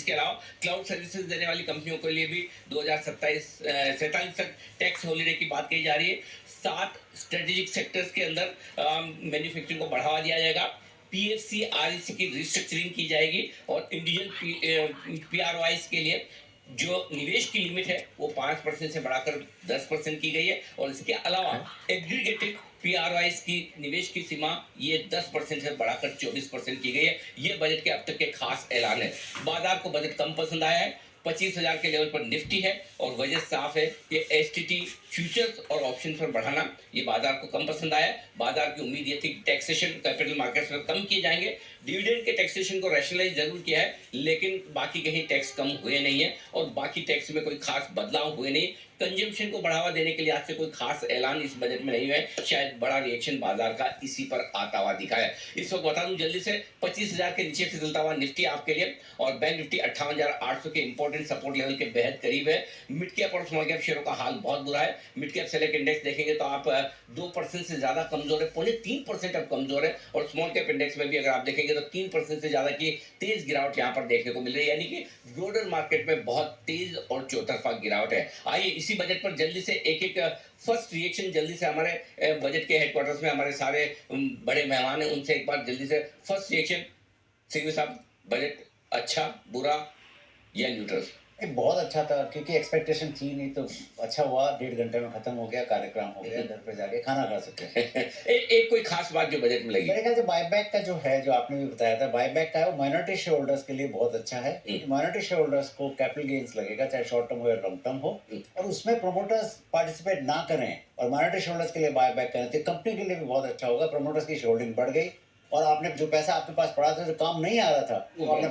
इसके अलावा cloud services देने वाली कंपनियों के लिए भी 2027 तक टैक्स हॉलीडे की बात कही जा रही है। 7 स्ट्रेटेजिक सेक्टर्स के अंदर मैन्युफैक्चरिंग को बढ़ावा दिया जाएगा। पीएफसी आरईसी की रिस्ट्रक्चरिंग की जाएगी और इंडिविजुअल पीआरओआईस के लिए जो निवेश की लिमिट है वो 5% से बढ़ाकर 10% की गई है और इसके अलावा एग्रीगेटेड पीआरओआईस की निवेश की सीमा ये 10% से बढ़ाकर 24% की गई है। ये बजट के अब तक के खास ऐलान है। बाजार को बजट कम पसंद आया है। 25,000 के लेवल पर निफ्टी है और वजह साफ है कि एसटीटी फ्यूचर्स और ऑप्शन पर बढ़ाना ये बाजार को कम पसंद आया। बाजार की उम्मीद ये थी कि टैक्सेशन कैपिटल मार्केट्स में कम किए जाएंगे। डिविडेंड के टैक्सेशन को रैशनलाइज जरूर किया है, लेकिन बाकी कहीं टैक्स कम हुए नहीं है और बाकी टैक्स में कोई खास बदलाव हुए नहीं। कंजम्पशन को बढ़ावा देने के लिए आज से कोई खास ऐलान इस बजट में नहीं हुआ है। शायद बड़ा रिएक्शन बाजार का इसी पर आता हुआ दिखा है। इस वक्त बता दूं जल्दी से 25,000 के नीचे फिसलता हुआ निफ्टी आपके लिए और बैंक निफ्टी 58,800 के इंपॉर्टेंट सपोर्ट लेवल के बेहद करीब है। मिड कैप और स्मॉल कैप शेयरों का हाल बहुत बुरा है। मिड कैप सेलेक्ट इंडेक्स देखेंगे तो आप 2% से ज्यादा कमजोर है, 3.5% अब कमजोर है और स्मॉल कैप इंडेक्स में भी अगर आप देखेंगे तो 3% से ज्यादा की तेज गिरावट यहाँ पर देखने को मिल रही है, यानी कि ग्लोबल मार्केट में बहुत तेज और चौतरफा गिरावट है। आइए इसी बजट पर जल्दी से एक फर्स्ट रिएक्शन जल्दी से हमारे बजट के हेडक्वार्टर्स में हमारे सारे बड़े मेहमान हैं, उनसे एक बार जल्दी से फर्स्ट रिएक्शन। सिंघवी साहब, बजट अच्छा, बुरा या न्यूट्रल? बहुत अच्छा था क्योंकि एक्सपेक्टेशन थी नहीं, तो अच्छा हुआ। 1.5 घंटे में खत्म हो गया, कार्यक्रम हो गया, घर पे जाके खाना खा सकते हैं। एक कोई खास बात जो बजट में लगी? मेरे ख्याल से बायबैक का जो है, जो आपने भी बताया था, बायबैक का है वो माइनॉरिटी शेयर होल्डर्स के लिए बहुत अच्छा है। माइनॉरिटी शेयर होल्डर्स को कैपिटल गेन्स लगेगा, चाहे शॉर्ट टर्म हो या लॉन्ग टर्म हो, और उसमें प्रोमोटर्स पार्टिसिपेट ना करें और माइनॉरिटी शेयर होल्डर्स के लिए बायबैक करें तो कंपनी के लिए भी बहुत अच्छा होगा। प्रोमोटर्स की शेयर होल्डिंग बढ़ गई और आपने जो पैसा आपके पास पड़ा था, जो काम नहीं आ रहा था, वो आपने